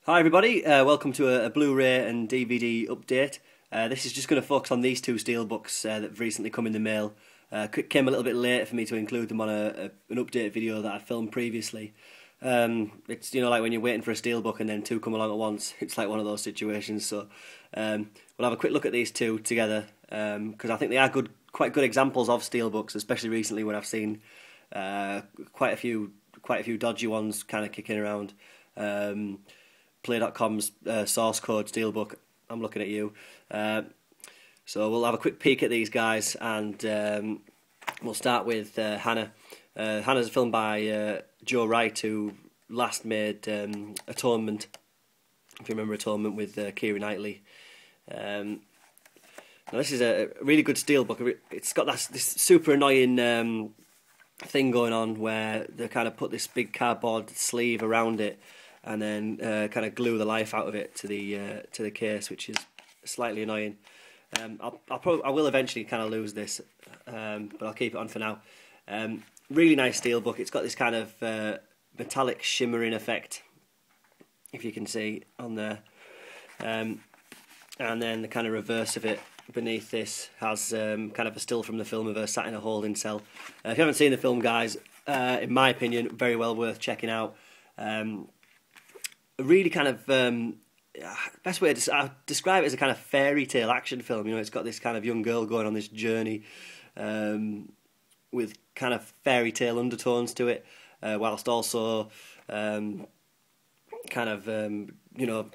Hi everybody, welcome to a Blu-ray and DVD update. This is just going to focus on these two steelbooks that have recently come in the mail. Came a little bit late for me to include them on an update video that I filmed previously. It's like when you're waiting for a steelbook and then two come along at once. It's like one of those situations. So we'll have a quick look at these two together because I think they are quite good examples of steelbooks, especially recently when I've seen quite a few dodgy ones kind of kicking around. Play.com's source code steelbook. I'm looking at you. So we'll have a quick peek at these guys, and we'll start with Hanna. Hanna's a film by Joe Wright, who last made Atonement, if you remember Atonement, with Keira Knightley. Now this is a really good steelbook. It's got this super annoying thing going on where they kind of put this big cardboard sleeve around it and then kind of glue the life out of it to the case, which is slightly annoying. I will eventually kind of lose this, but I'll keep it on for now. Really nice steelbook. It's got this kind of metallic shimmering effect, if you can see on there, and then the kind of reverse of it beneath this has kind of a still from the film of her sat in a holding cell. If you haven't seen the film, guys, in my opinion, very well worth checking out. Really kind of best way to describe it as a kind of fairy tale action film. It's got this kind of young girl going on this journey with kind of fairy tale undertones to it, whilst also kind of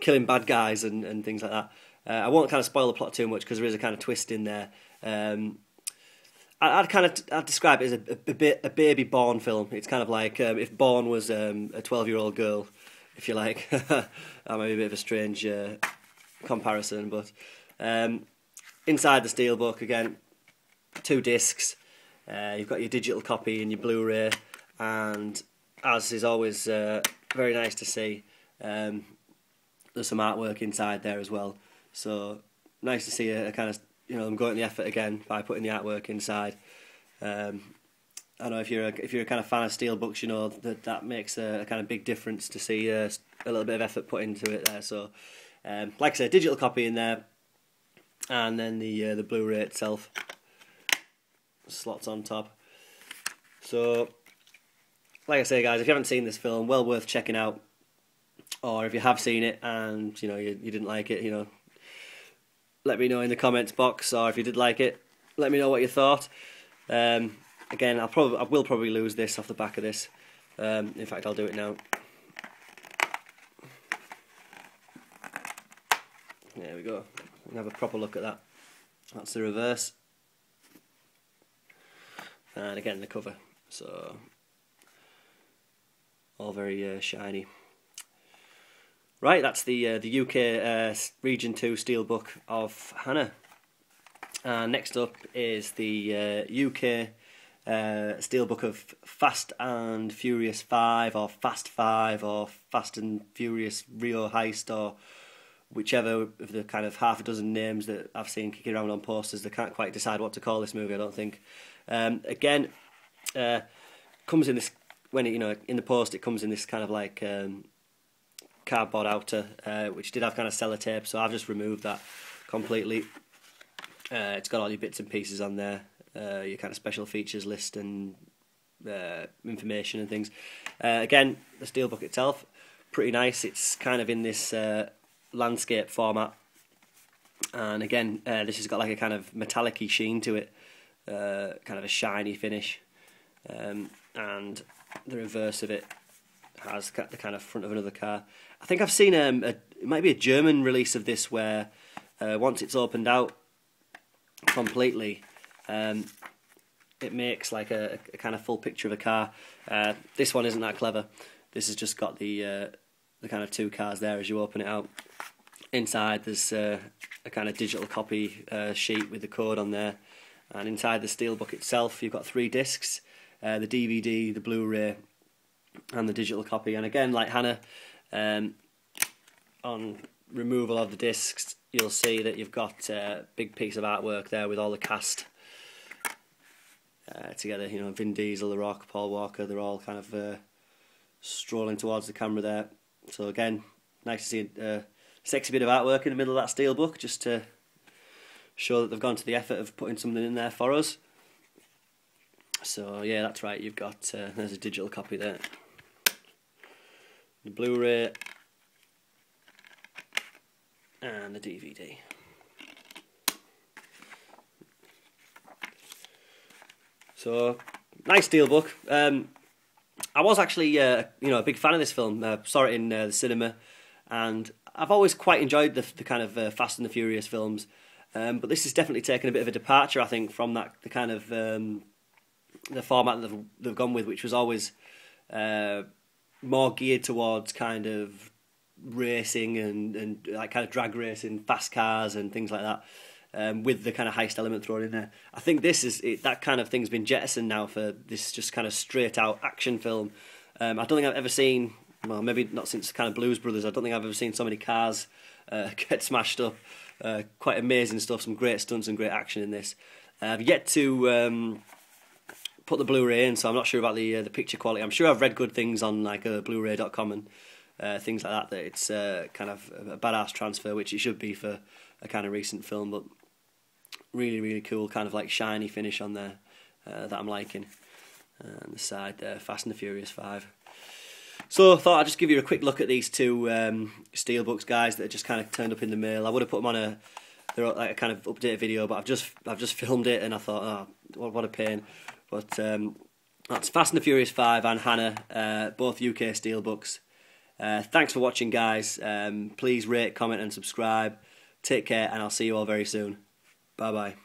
killing bad guys and things like that. I won't kind of spoil the plot too much because there is a kind of twist in there. I'd describe it as a baby Bourne film. It's kind of like if Bourne was a 12-year-old girl, if you like. That might be a bit of a strange comparison, but inside the steelbook, again, 2 discs. You've got your digital copy and your Blu-ray, and as is always very nice to see, there's some artwork inside there as well. So nice to see a kind of them going the effort again by putting the artwork inside. I know if you're a kind of fan of steelbooks, you know that makes a kind of big difference to see a little bit of effort put into it there. So, like I said, digital copy in there, and then the Blu-ray itself slots on top. So, like I say, guys, if you haven't seen this film, well worth checking out. Or if you have seen it and you didn't like it, let me know in the comments box. Or if you did like it, let me know what you thought. Again, I will probably lose this off the back of this. In fact, I'll do it now. There we go. We can have a proper look at that. That's the reverse. And again, the cover. So, all very shiny. Right, that's the UK Region 2 Steelbook of Hanna. Next up is the UK Steelbook of Fast and Furious 5, or Fast 5, or Fast and Furious Rio Heist, or whichever of the kind of half a dozen names that I've seen kicking around on posters. They can't quite decide what to call this movie, I don't think. Again, comes in this, when it, in the post, it comes in this kind of like cardboard outer, which did have kind of sellotape, so I've just removed that completely. It's got all your bits and pieces on there, your kind of special features list and information and things. Again, the steelbook itself, pretty nice. It's kind of in this landscape format, and again, this has got like a kind of metallic-y sheen to it, kind of a shiny finish, and the reverse of it has the kind of front of another car. I think I've seen it might be a German release of this where once it's opened out completely, it makes like a kind of full picture of a car. This one isn't that clever. This has just got the kind of 2 cars there as you open it out. Inside there's a kind of digital copy sheet with the code on there, and inside the steelbook itself you've got 3 discs, the DVD, the Blu-ray, and the digital copy. And again, like Hanna, on removal of the discs, you'll see that you've got a big piece of artwork there with all the cast together. Vin Diesel, The Rock, Paul Walker, they're all kind of strolling towards the camera there. So again, nice to see a sexy bit of artwork in the middle of that steelbook, just to show that they've gone to the effort of putting something in there for us. So yeah, that's right, you've got, there's a digital copy there. The Blu-ray and the DVD. So, nice steelbook. I was actually, a big fan of this film. Saw it in the cinema, and I've always quite enjoyed the kind of Fast and the Furious films. But this has definitely taken a bit of a departure, I think, from the kind of the format that they've gone with, which was always more geared towards kind of racing and like kind of drag racing, fast cars and things like that, with the kind of heist element thrown in there. I think this is that kind of thing's been jettisoned now for this just kind of straight out action film. I don't think I've ever seen, well, maybe not since kind of Blues Brothers, I don't think I've ever seen so many cars get smashed up. Quite amazing stuff, some great stunts and great action in this. I've yet to put the Blu-ray in, so I'm not sure about the picture quality. I'm sure I've read good things on like Blu-ray.com and things like that it's kind of a badass transfer, which it should be for a kind of recent film, but really, really cool, kind of like shiny finish on there that I'm liking. And the side there, Fast and the Furious 5. So I thought I'd just give you a quick look at these two steelbooks, guys, that just kind of turned up in the mail. I would have put them on they're like a kind of updated video, but I've just filmed it, and I thought, oh, what a pain. But that's Fast and the Furious 5 and Hanna, both UK steelbooks. Thanks for watching, guys. Please rate, comment and subscribe. Take care, and I'll see you all very soon. Bye bye.